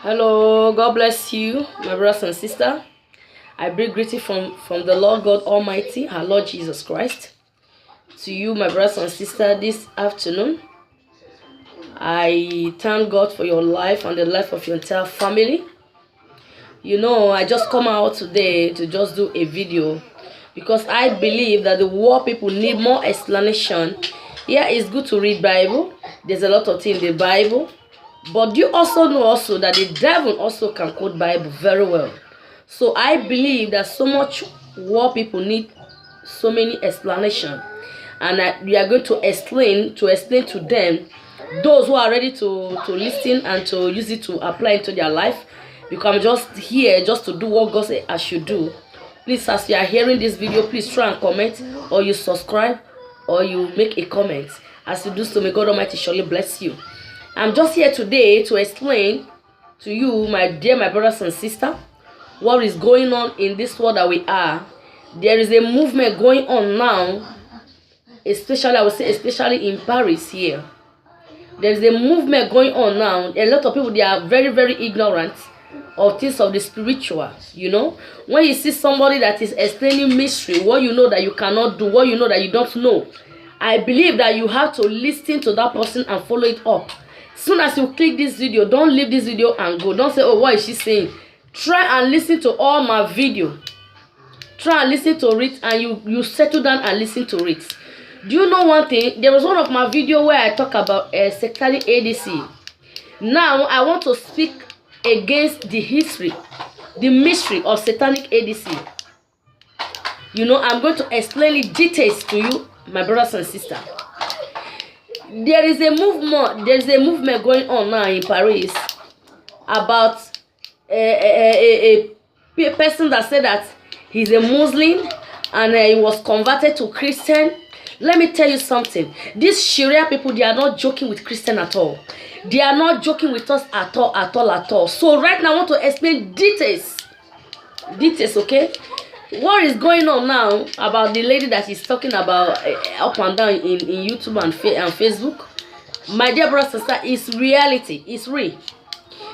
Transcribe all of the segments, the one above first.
Hello, God bless you, my brothers and sisters. I bring greeting from the Lord God Almighty, our Lord Jesus Christ. To you, my brothers and sisters, this afternoon. I thank God for your life and the life of your entire family. You know, I just come out today to just do a video because I believe that the world people need more explanation. Yeah, it's good to read Bible. There's a lot of things in the Bible. But you also know that the devil also can quote Bible very well. So I believe that so much world people need so many explanation, and we are going to explain to them, those who are ready to listen and to use it to apply into their life. Because I'm just here just to do what God said I should do. Please, as you are hearing this video, please try and comment, or you subscribe, or you make a comment. As you do so, may God Almighty surely bless you. I'm just here today to explain to you, my brothers and sisters, what is going on in this world that we are. There is a movement going on now, especially, I would say, especially in Paris here. There is a movement going on now. A lot of people, they are very, very ignorant of things of the spiritual. You know, when you see somebody that is explaining mystery, what you know that you cannot do, what you know that you don't know, I believe that you have to listen to that person and follow it up. Soon as you click this video, don't leave this video and go. Don't say, oh, what is she saying? Try and listen to all my video. Try and listen to it, and you settle down and listen to it. Do you know one thing? There was one of my video where I talk about sectarian ADC. Now I want to speak against the history, the mystery of satanic ADC. You know, I'm going to explain the details to you, my brothers and sisters. There is a movement going on now in Paris about a person that said that he's a Muslim and he was converted to Christian. Let me tell you something. These Sharia people, they are not joking with Christian at all. They are not joking with us at all. So right now I want to explain details, okay? What is going on now about the lady that is talking about up and down in YouTube and Facebook? My dear brothers and sisters, it's reality. It's real.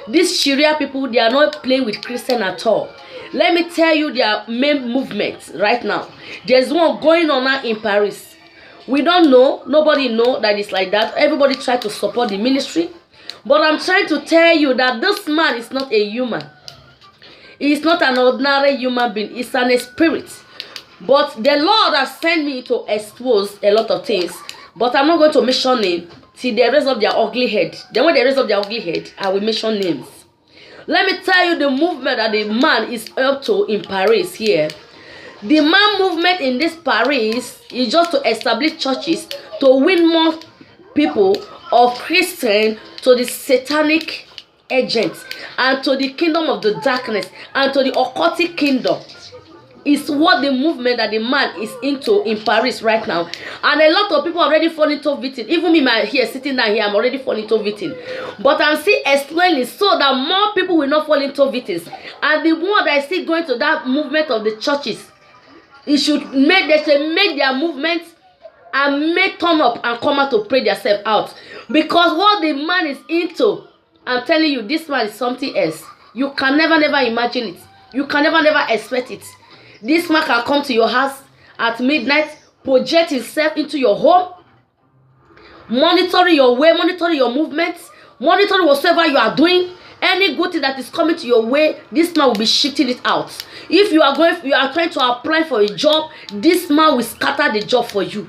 These Sharia people, they are not playing with Christian at all. Let me tell you their main movements right now. There's one going on now in Paris. We don't know. Nobody know that it's like that. Everybody try to support the ministry. But I'm trying to tell you that this man is not a human. He's not an ordinary human being. It's an spirit. But the Lord has sent me to expose a lot of things. But I'm not going to mention names till they raise up their ugly head. Then when they raise up their ugly head, I will mention names. Let me tell you the movement that the man is up to in Paris here. The man movement in this Paris is just to establish churches to win more people of Christian to the satanic agents and to the kingdom of the darkness and to the occultic kingdom. Is what the movement that the man is into in Paris right now. And a lot of people already fall into victim. Even me here sitting down here, I'm already falling into victim. But I'm still explaining so that more people will not fall into victims. And the one that is still going to that movement of the churches, they should make their movement and make turn up and come out to pray themselves out. Because what the man is into, I'm telling you, this man is something else. You can never imagine it. You can never expect it. This man can come to your house at midnight, project himself into your home, monitoring your way, monitoring your movements, monitoring whatever you are doing. Any good thing that is coming to your way, this man will be shifting it out. If you are trying to apply for a job, this man will scatter the job for you,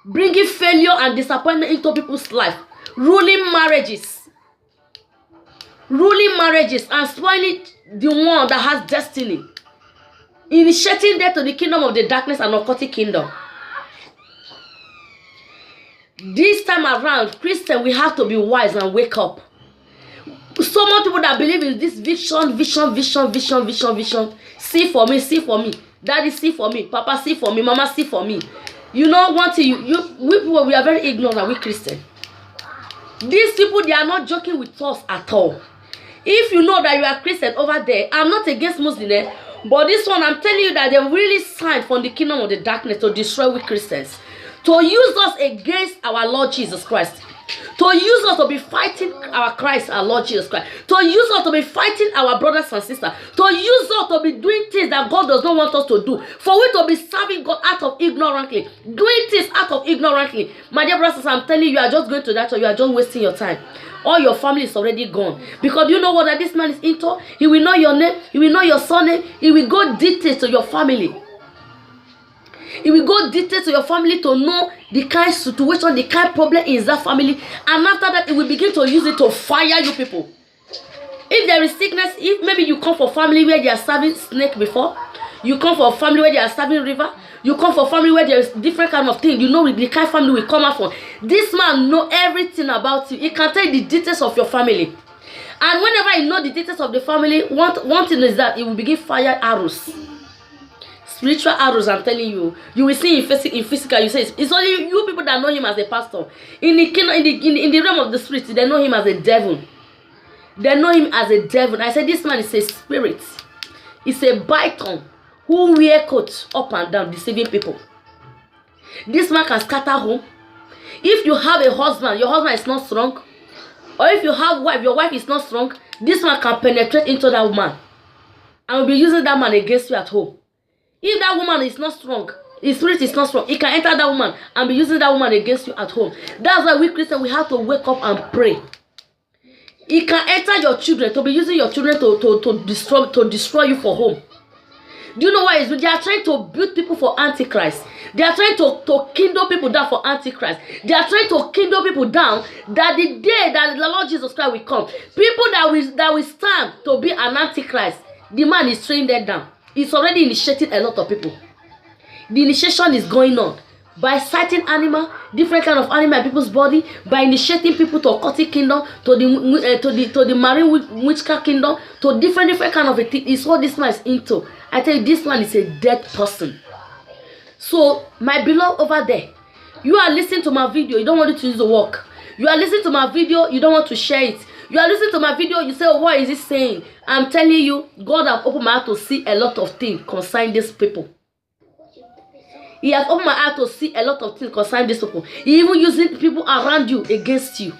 bringing failure and disappointment into people's life, ruling marriages and spoiling the one that has destiny, initiating them to the kingdom of the darkness and occultic kingdom. This time around, Christian, we have to be wise and wake up. So many people that believe in this vision. See for me, daddy, see for me, papa, see for me, mama, see for me. You know one thing, we people, we are very ignorant, we Christian. These people, they are not joking with us at all. If you know that you are Christian over there, I'm not against Muslims, but this one, I'm telling you that they really signed from the kingdom of the darkness to destroy we Christians, to use us against our Lord Jesus Christ. To use us to be fighting our Christ, our Lord Jesus Christ. To use us to be fighting our brothers and sisters. To use us to be doing things that God does not want us to do. For we to be serving God out of ignorantly. Doing things out of ignorantly. My dear brothers, I'm telling you, you are just going to that or you are just wasting your time. All your family is already gone. Because you know what that this man is into? He will know your name. He will know your surname. He will go details to your family. He will go details to your family to know the kind situation, the kind problem is that family. And after that, it will begin to use it to fire you people. If there is sickness, if maybe you come for family where they are serving snake before, you come for a family where they are serving river, you come for a family where there is different kind of thing, you know the kind of family will come out from. This man know everything about you. He can tell you the details of your family. And whenever you know the details of the family, one thing is that it will begin fire arrows. Spiritual arrows, I'm telling you. You will see in physical, you say it's only you people that know him as a pastor. In the realm of the spirit, they know him as a devil. They know him as a devil. I said this man is a spirit. It's a python who wear coats up and down, deceiving people. This man can scatter home. If you have a husband, your husband is not strong. Or if you have wife, your wife is not strong. This man can penetrate into that woman and will be using that man against you at home. If that woman is not strong, his spirit is not strong, he can enter that woman and be using that woman against you at home. That's why we Christians, we have to wake up and pray. He can enter your children, to be using your children to destroy you for home. Do you know why? They are trying to build people for Antichrist. They are trying to kindle people down for Antichrist. They are trying to kindle people down that the day that the Lord Jesus Christ will come, people that will stand to be an Antichrist, the man is training them down. It's already initiating a lot of people. The initiation is going on by sighting animal, different kind of animal in people's body, by initiating people to occultic kingdom, to the marine witchcraft kingdom, to different kind of a thing. It's what this man is into. I tell you, this man is a dead person. So, my beloved over there, you are listening to my video, you don't want it to use the work. You are listening to my video, you don't want to share it. You are listening to my video, you say, oh, what is he saying? I'm telling you, God has opened my heart to see a lot of things concerning these people. He has opened my heart to see a lot of things concerning these people. He even using people around you against you.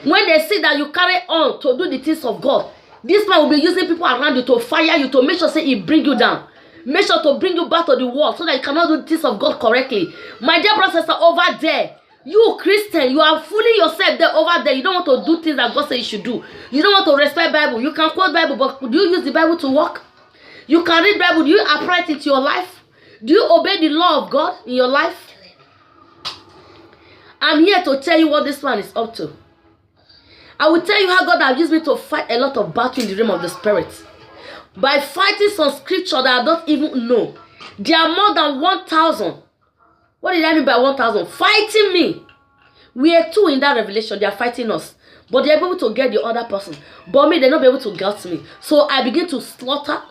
When they see that you carry on to do the things of God, this man will be using people around you to fire you, to make sure say he bring you down. Make sure to bring you back to the world so that you cannot do the things of God correctly. My dear brothers are over there. You Christian, you are fooling yourself there over there. You don't want to do things that God says you should do. You don't want to respect Bible. You can quote Bible, but do you use the Bible to work? You can read Bible. Do you apply it to your life? Do you obey the law of God in your life? I'm here to tell you what this man is up to. I will tell you how God has used me to fight a lot of battle in the realm of the spirit. By fighting some scripture that I don't even know. There are more than 1,000. What did I mean by 1,000? Fighting me. We are two in that revelation. They are fighting us. But they are able to get the other person. But me, they're not able to get me. So I begin to slaughter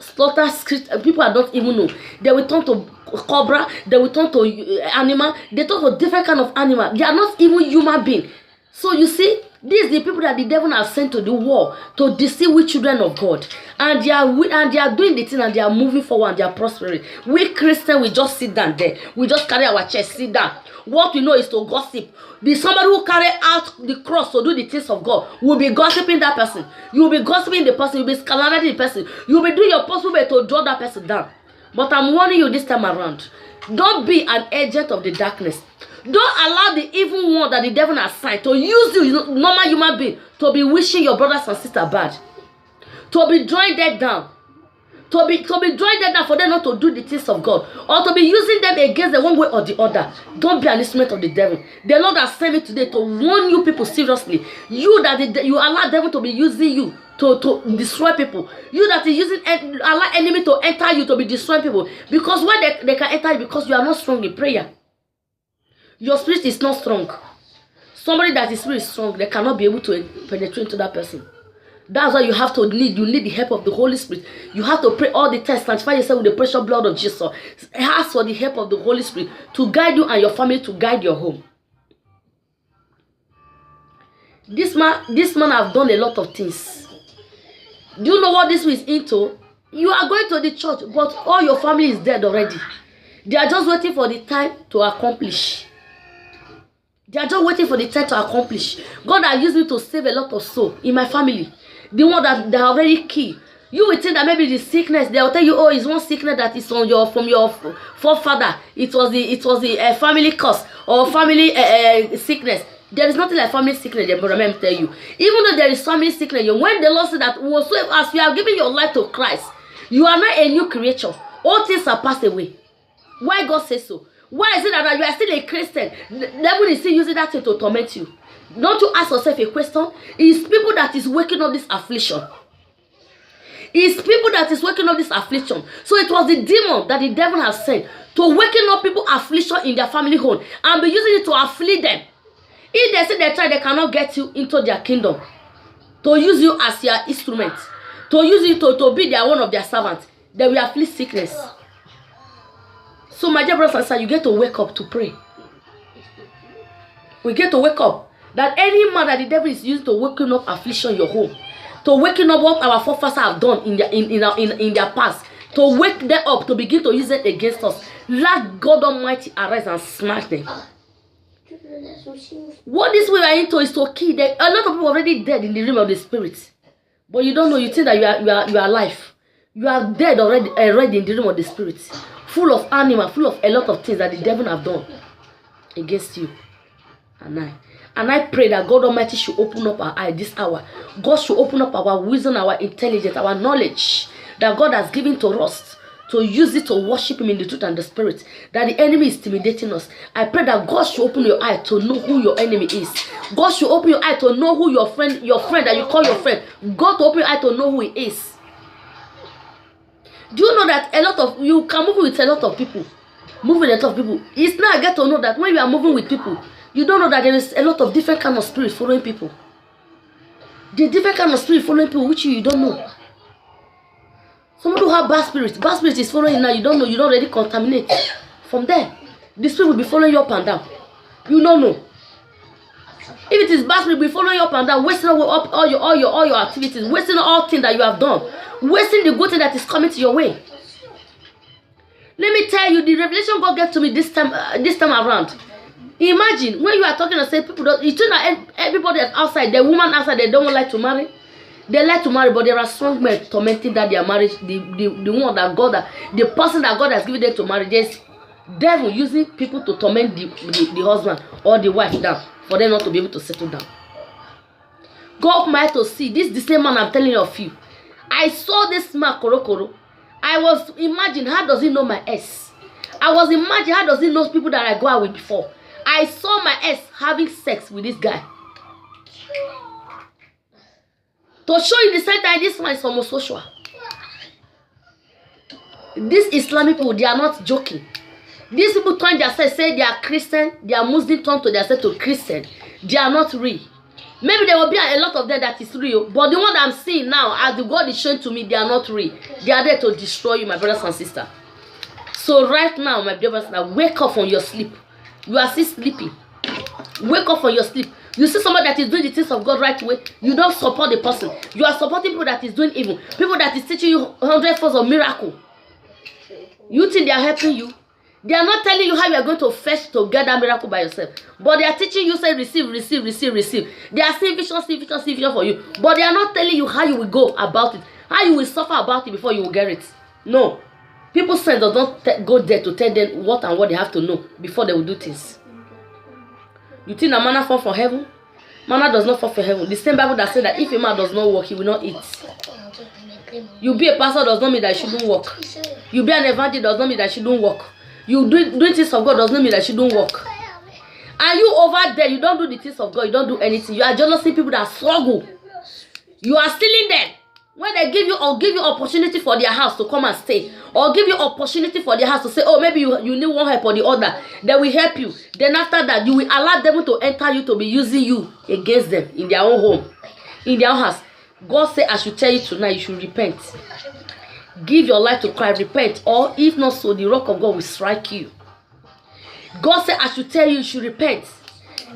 script. People I don't even know. They will turn to cobra. They will turn to animal. They turn to different kind of animal. They are not even human beings. So you see, these are the people that the devil has sent to the war to deceive we children of God. And they are doing the thing and they are moving forward and they are prospering. We Christians, we just sit down there. We just carry our chest, sit down. What we know is to gossip. Somebody who carry out the cross to do the things of God will be gossiping that person. You will be gossiping the person. You will be slandering the person. You will be doing your possible way to draw that person down. But I'm warning you this time around. Don't be an agent of the darkness. Don't allow the evil one that the devil has signed to use you, normal human being, to be wishing your brothers and sisters bad. To be drawing them down. To be drawing them down for them not to do the things of God. Or to be using them against them one way or the other. Don't be an instrument of the devil. The Lord has sent me today to warn you people seriously. You that you allow the devil to be using you to destroy people. You that is using allow enemy to enter you to be destroying people. Because why they can enter you? Because you are not strong in prayer. Your spirit is not strong. Somebody that is spirit is strong, they cannot be able to penetrate into that person. That's why you have to need the help of the Holy Spirit. You have to pray all the times, sanctify yourself with the precious blood of Jesus. Ask for the help of the Holy Spirit to guide you and your family, to guide your home. This man have done a lot of things. Do you know what this is into? You are going to the church, but all your family is dead already. They are just waiting for the time to accomplish. They are just waiting for the time to accomplish. God has used me to save a lot of souls in my family. The one that they are already key. You will think that maybe the sickness, they will tell you, oh, it's one sickness that is on from your forefather. It was the family curse or family sickness. There is nothing like family sickness, but let me tell you. Even though there is family sickness, when the Lord said that whatsoever as you have given your life to Christ, you are not a new creature. All things are passed away. Why God says so? Why is it that you are still a Christian? The devil is still using that thing to torment you. Don't you ask yourself a question? It's people that is waking up this affliction. It's people that is waking up this affliction. So it was the demon that the devil has sent to waken up people affliction in their family home and be using it to afflict them. If they say they try, they cannot get you into their kingdom. To use you as their instrument. To use you to be their one of their servants. They will afflict sickness. So my dear brothers and sisters, you get to wake up to pray. We get to wake up. That any man that the devil is using to waking up affliction in your home. To waking up what our forefathers have done in their past. To wake them up, to begin to use it against us. Let God Almighty arise and smash them. What this we are into is to kill them. A lot of people already dead in the realm of the spirit. But you don't know, you think that you are alive. You are dead already in the realm of the spirit. Full of animal, full of a lot of things that the devil have done against you and I. And I pray that God Almighty should open up our eyes this hour. God should open up our wisdom, our intelligence, our knowledge that God has given to us to use it to worship Him in the truth and the spirit. That the enemy is intimidating us. I pray that God should open your eye to know who your enemy is. God should open your eye to know who your friend that you call your friend. God to open your eye to know who he is. Do you know that you can move with a lot of people? Move with a lot of people. It's now I get to know that when you are moving with people, you don't know that there is a lot of different kind of spirit following people. The different kind of spirit following people which you don't know. Some people have bad spirits. Bad spirit is following you now. You don't know. You don't already contaminate. From there, the spirit will be following you up and down. You don't know. If it is bad spirit, will be following you up and down, wasting up all your activities, wasting all things that you have done, wasting the good thing that is coming to your way. Let me tell you, the revelation God gave to me this time around. Imagine when you are talking and say people don't. You think that everybody that's outside, the woman outside, they don't like to marry. They like to marry, but there are strong men tormenting that their marriage. The one that the person that God has given them to marry. There's devil using people to torment the husband or the wife down for them not to be able to settle down. Go up my to see this the same man I'm telling you of you. I saw this man Korokoro. I was imagine how does he know my ex? I was imagine how does he know people that I go out with before? I saw my ex having sex with this guy. To show you the same time, this man is homosexual. These Islamic people, they are not joking. These people turn themselves, say they are Christian, they are Muslim, turn to themselves to Christian. They are not real. Maybe there will be a lot of them that is real, but the one that I'm seeing now, as the God is showing to me, they are not real. They are there to destroy you, my brothers and sisters. So right now, my brothers and sisters, wake up from your sleep. You are still sleeping. Wake up from your sleep. You see somebody that is doing the things of God right away, you don't support the person. You are supporting people that is doing evil. People that is teaching you 100 forms of miracle. You think they are helping you? They are not telling you how you are going to fetch to get that miracle by yourself. But they are teaching you, say, receive, receive, receive, receive. They are saying vision for you. But they are not telling you how you will go about it. How you will suffer about it before you will get it. No. People's sense does not go there to tell them what and what they have to know before they will do things. You think that manna fall from heaven? Manna does not fall from heaven. The same Bible that said that if a man does not work, he will not eat. You be a pastor does not mean that you shouldn't work. You be an evangelist does not mean that you shouldn't work. You doing things of God does not mean that you don't work. And you over there, you don't do the things of God, you don't do anything. You are just seeing people that struggle. You are stealing them. When they give you opportunity for their house to come and stay, or give you opportunity for their house to say, oh, maybe you need one help or the other, they will help you. Then after that, you will allow them to enter you, to be using you against them in their own home, in their own house. God said, I should tell you tonight, you should repent. Give your life to Christ, repent, or if not so, the rock of God will strike you. God said, I should tell you, you should repent.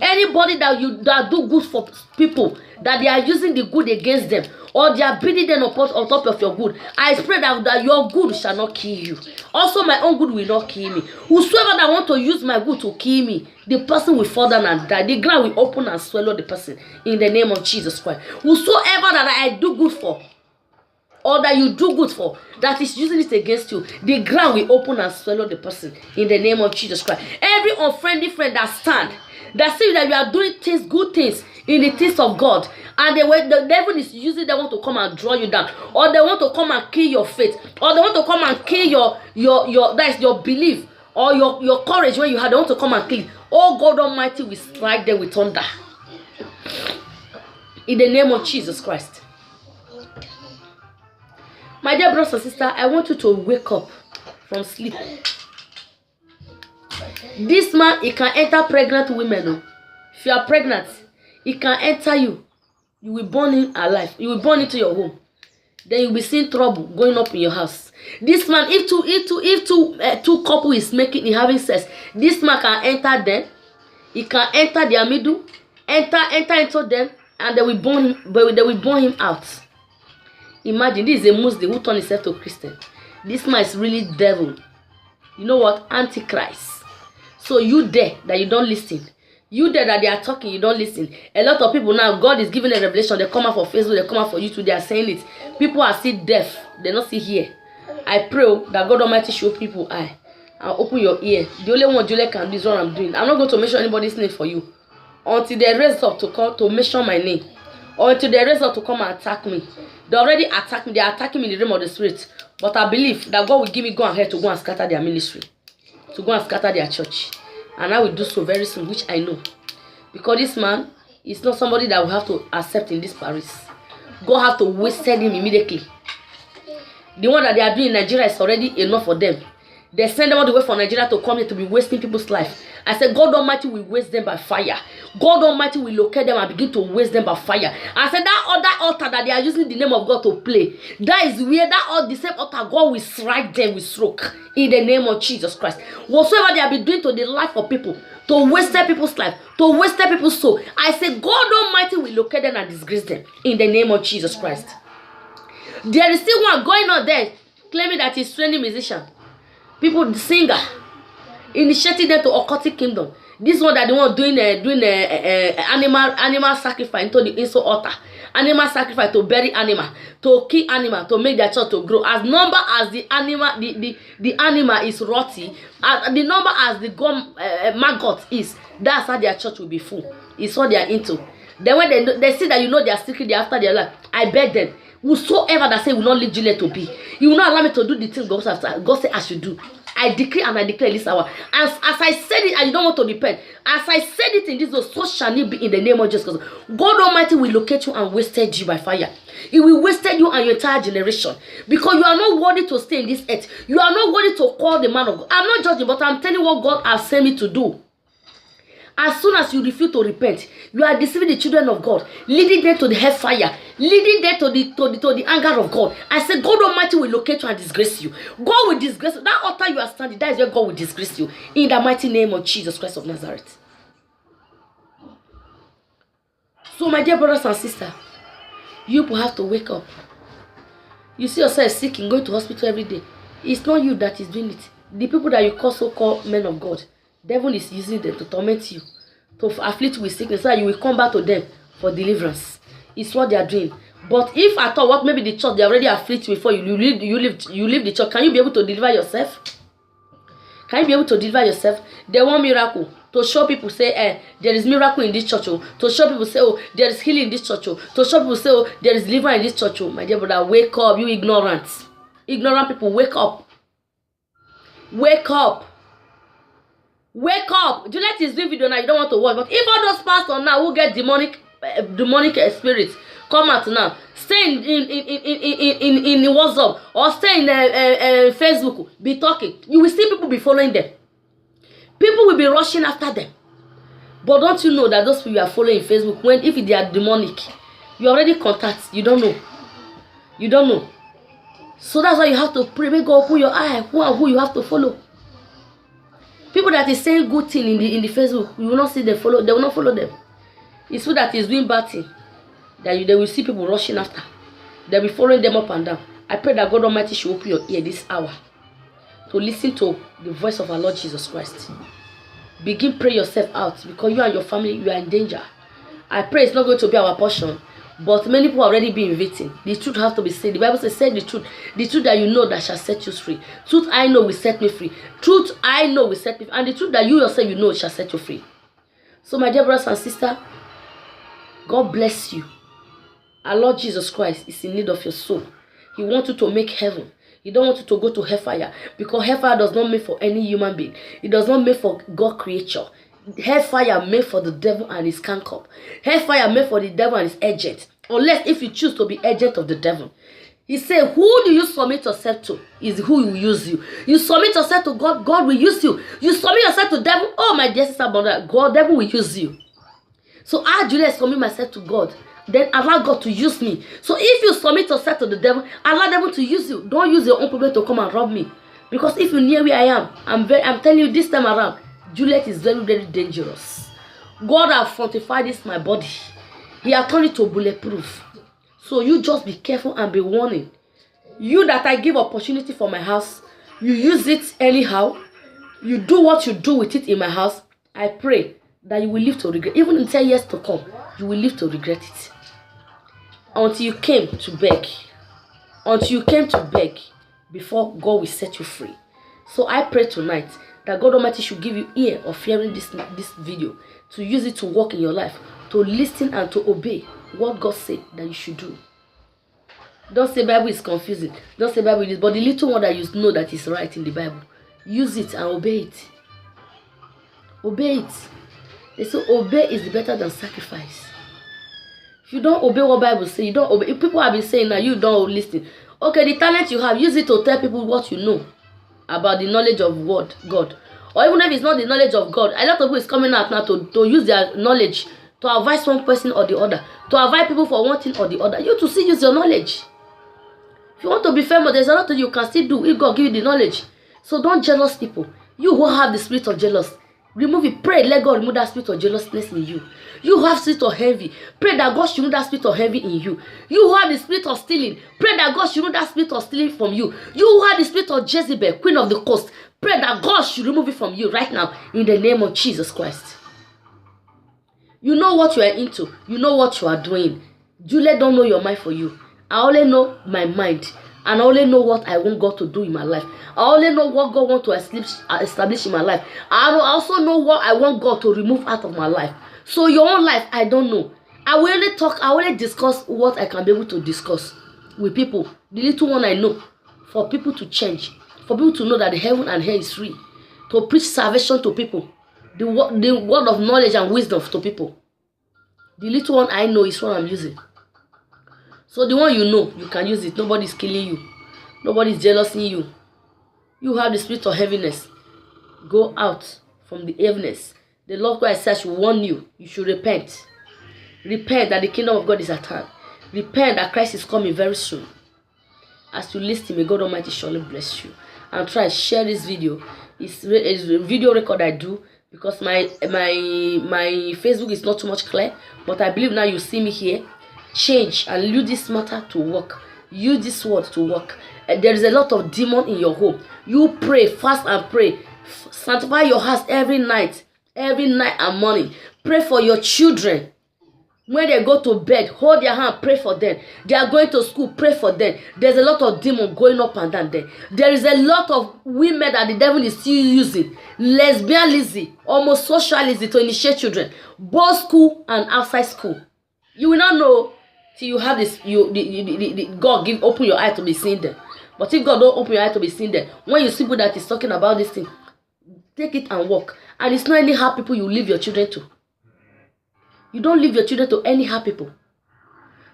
Anybody that do good for people, that they are using the good against them, or they are breathing them on top of your good, I pray that your good shall not kill you. Also, my own good will not kill me. Whosoever that want to use my good to kill me, the person will fall down and die. The ground will open and swallow the person in the name of Jesus Christ. Whosoever that I do good for, or that you do good for, that is using it against you, the ground will open and swallow the person in the name of Jesus Christ. Every unfriendly friend that stand, that see that you are doing things, good things in the things of God, and the devil is using, they want to come and draw you down, or they want to come and kill your faith, or they want to come and kill your that is your belief, or your courage when you had, they want to come and kill. Oh God Almighty will strike them with thunder in the name of Jesus Christ. My dear brothers and sisters, I want you to wake up from sleep. This man, he can enter pregnant women. If you are pregnant, he can enter you. You will born him alive. You will born into your home. Then you will be seeing trouble going up in your house. This man, if two couple is having sex, this man can enter them. He can enter their middle, enter into them, and they will born him out. Imagine, this is a Muslim who turned himself to a Christian. This man is really devil. You know what? Antichrist. So you there that you don't listen. You there that they are talking, you don't listen. A lot of people now, God is giving a revelation. They come out for Facebook, they come out for YouTube, they are saying it. People are still deaf. They not see here. I pray that God Almighty show people eye and open your ear. The only one Julia can do is what I'm doing. I'm not going to mention anybody's name for you until they raise up to come to mention my name, or until they raise up to come and attack me. They already attack me. They are attacking me in the realm of the spirit. But I believe that God will give me go ahead to go and scatter their ministry, to go and scatter their church. And I will do so very soon, which I know. Because this man is not somebody that will have to accept in this Paris. God have to waste him immediately. The one that they are doing in Nigeria is already enough for them. They send them all the way from Nigeria to come here to be wasting people's life. I said, God Almighty will waste them by fire. God Almighty will locate them and begin to waste them by fire. I said, that other altar that they are using the name of God to play, that is where the same altar, God will strike them with stroke in the name of Jesus Christ. Whatsoever they have been doing to the life of people, to waste their people's life, to waste their people's soul, I said, God Almighty will locate them and disgrace them in the name of Jesus Christ. There is still one going on there claiming that he's training musician. People, the singer, initiating them to occultic kingdom. This one that they want doing animal sacrifice into the altar, animal sacrifice to bury animal, to kill animal, to make their child to grow. As number as the animal, the animal is rotty, the number as the maggot is, that's how their church will be full. It's what they are into. Then when they see that you know they are secret, they after their life, I beg them. Whosoever that say will not leave Juliet to be, you will not allow me to do the things God say I should do. I decree and I declare this hour. As I said it, and you don't want to repent. As I said it in this way, so shall it be in the name of Jesus. God Almighty will locate you and wasted you by fire. He will wasted you and your entire generation. Because you are not worthy to stay in this earth. You are not worthy to call the man of God. I'm not judging, but I'm telling you what God has sent me to do. As soon as you refuse to repent, you are deceiving the children of God, leading them to the hellfire, leading them to the anger of God. I said, God Almighty will locate you and disgrace you. God will disgrace you. That altar you are standing, that is where God will disgrace you. In the mighty name of Jesus Christ of Nazareth. So, my dear brothers and sisters, you people have to wake up. You see yourself sick and going to hospital every day. It's not you that is doing it. The people that you call so-called men of God, devil is using them to torment you, to afflict with sickness, so that you will come back to them for deliverance. It's what they are doing. But if at all, what maybe the church they already afflict before you leave the church, can you be able to deliver yourself? Can you be able to deliver yourself? They want miracle to show people say, there is miracle in this church. Oh. To show people say, oh, there is healing in this church. Oh. To show people say, oh, there is deliverance in this church. Oh. My dear brother, wake up, you ignorant. Ignorant people, wake up. Wake up. Wake up. Juliet is doing video now, you don't want to watch. But if all those pastors now who get demonic spirits come out now, stay in WhatsApp or stay in Facebook, be talking, you will see people be following them. People will be rushing after them. But don't you know that those people you are following Facebook, when if they are demonic, you already contact, you don't know. You don't know. So that's why you have to pray. May God open your eye who and who you have to follow. People that is saying good thing in the Facebook, you will not see them follow. They will not follow them. It's who that is doing bad thing that they will see people rushing after. They'll be following them up and down. I pray that God Almighty should open your ear this hour to listen to the voice of our Lord Jesus Christ. Begin pray yourself out, because you and your family, you are in danger. I pray it's not going to be our portion, but many people are already being victim. The truth has to be said. The Bible says, say the truth that you know that shall set you free. Truth I know will set me free. Truth I know will set me free. And the truth that you yourself you know shall set you free. So my dear brothers and sisters, God bless you. Our Lord Jesus Christ is in need of your soul. He wants you to make heaven. He don't want you to go to hellfire, because hellfire does not make for any human being. It does not make for God creature. Hellfire made for the devil and his canker. Hellfire made for the devil and his agent. Unless if you choose to be agent of the devil. He said, who do you submit yourself to is who will use you. You submit yourself to God, God will use you. You submit yourself to the devil, oh my dear sister brother, God, devil will use you. So I, Juliet, submit myself to God. Then allow God to use me. So if you submit yourself to the devil, allow the devil to use you. Don't use your own problem to come and rob me. Because if you near where I am, I'm telling you this time around, Juliet is very, very dangerous. God has fortified this my body. He has turned it to bulletproof. So you just be careful and be warning. You that I give opportunity for my house, you use it anyhow. You do what you do with it in my house. I pray that you will live to regret. Even in 10 years to come, you will live to regret it. Until you came to beg. Until you came to beg before God will set you free. So I pray tonight that God Almighty should give you ear of hearing this video, to use it to work in your life, to listen and to obey what God said that you should do. Don't say Bible is confusing. Don't say Bible is, but the little one that you know that is right in the Bible, use it and obey it. Obey it. They say obey is better than sacrifice. If you don't obey what Bible says, you don't obey. If people have been saying that you don't listen. Okay, the talent you have, use it to tell people what you know about the knowledge of God. Or even if it's not the knowledge of God, a lot of people is coming out now to use their knowledge to advise one person or the other, to advise people for one thing or the other. You to see use your knowledge. If you want to be famous, there's a lot of you can still do if God give you the knowledge. So don't jealous people. You who have the spirit of jealousy, remove it. Pray, let God remove that spirit of jealousness in you. You who have spirit of envy, pray that God should remove that spirit of envy in you. You who have the spirit of stealing, pray that God should remove that spirit of stealing from you. You who have the spirit of Jezebel, queen of the coast, pray that God should remove it from you right now in the name of Jesus Christ. You know what you are into. You know what you are doing. Juliet don't know your mind for you. I only know my mind. And I only know what I want God to do in my life. I only know what God wants to establish in my life. I also know what I want God to remove out of my life. So your own life, I don't know. I will only talk, I will only discuss what I can be able to discuss with people. The little one I know. For people to change. For people to know that the heaven and hell is free. To preach salvation to people. The word of knowledge and wisdom to people. The little one I know is what I'm using. So the one you know, you can use it. Nobody is killing you. Nobody is jealousing you. You have the spirit of heaviness. Go out from the heaviness. The Lord Christ says, will warn you. You should repent. Repent that the kingdom of God is at hand. Repent that Christ is coming very soon. As you listen, may God Almighty surely bless you. And try to share this video. It's a video record I do. Because my Facebook is not too much clear. But I believe now you see me here. Change and use this matter to work. Use this word to work. There is a lot of demon in your home. You pray, fast and pray. Sanctify your house every night and morning. Pray for your children. When they go to bed, hold their hand, pray for them. They are going to school, pray for them. There's a lot of demon going up and down there. There is a lot of women that the devil is still using. Lesbianism, homosexuality to initiate children. Both school and outside school. You will not know till you have this. God open your eye to be seeing them. But if God don't open your eye to be seeing them, when you see people that is talking about this thing, take it and walk. And it's not anyhow people you leave your children to. You don't leave your children to anyhow people.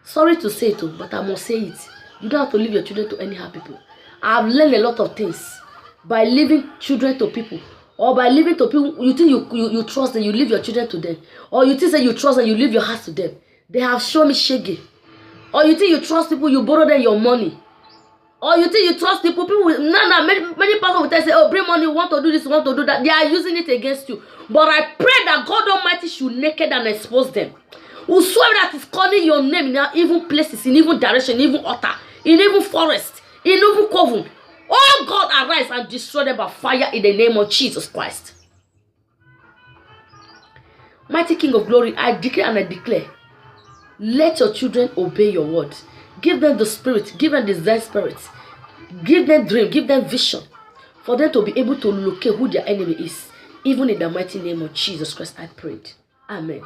Sorry to say it, but I must say it. You don't have to leave your children to anyhow people. I've learned a lot of things by leaving children to people. Or by leaving to people, you think you trust them, you leave your children to them. Or you think that you trust them, you leave your house to them. They have shown me shaggy. Or you think you trust people, you borrow them your money. Or you think you trust people? People will, many pastors will tell you, say, oh, bring money, you want to do this, you want to do that. They are using it against you. But I pray that God Almighty should naked and expose them. Whosoever that is calling your name in evil places, in evil direction, in evil altar, in evil forest, in evil coven, oh God, arise and destroy them by fire in the name of Jesus Christ. Mighty King of glory, I declare and I declare, let your children obey your word. Give them the spirit, give them desire spirit, give them dream, give them vision, for them to be able to locate who their enemy is. Even in the mighty name of Jesus Christ, I prayed. Amen.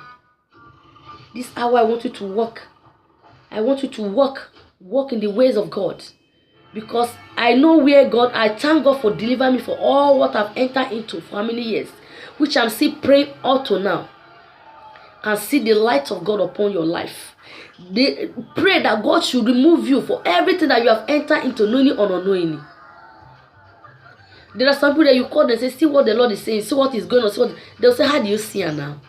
This hour I want you to walk. I want you to walk in the ways of God. Because I know where God, I thank God for delivering me for all what I've entered into for how many years, which I'm still praying up to now. And see the light of God upon your life. They pray that God should remove you for everything that you have entered into, knowingly or unknowingly. There are some people that you call and say, see what the Lord is saying, see what is going on. They'll say, how do you see it now?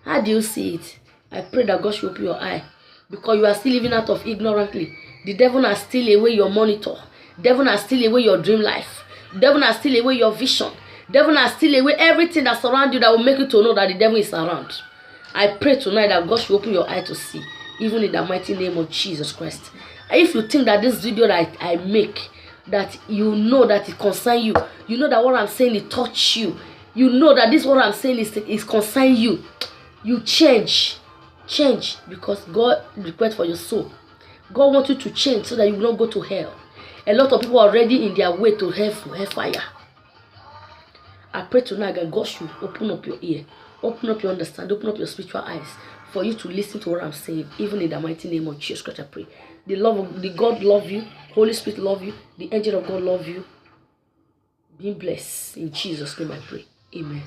How do you see it? I pray that God should open your eye. Because you are still living out of ignorantly. The devil has steal away your monitor. The devil has steal away your dream life. The devil has steal away your vision. The devil has steal away everything that surrounds you that will make you to know that the devil is around. I pray tonight that God should open your eye to see, even in the mighty name of Jesus Christ. If you think that this video that I make, that you know that it concerns you, you know that what I'm saying it touch you, you know that this what I'm saying is concern you, you change, because God requests for your soul. God wants you to change so that you will not go to hell. A lot of people are already in their way to hellfire. I pray tonight that God should open up your ear. Open up your understanding, open up your spiritual eyes for you to listen to what I'm saying, even in the mighty name of Jesus Christ. I pray. The God love you, Holy Spirit love you, the angel of God love you. Be blessed. In Jesus' name I pray. Amen.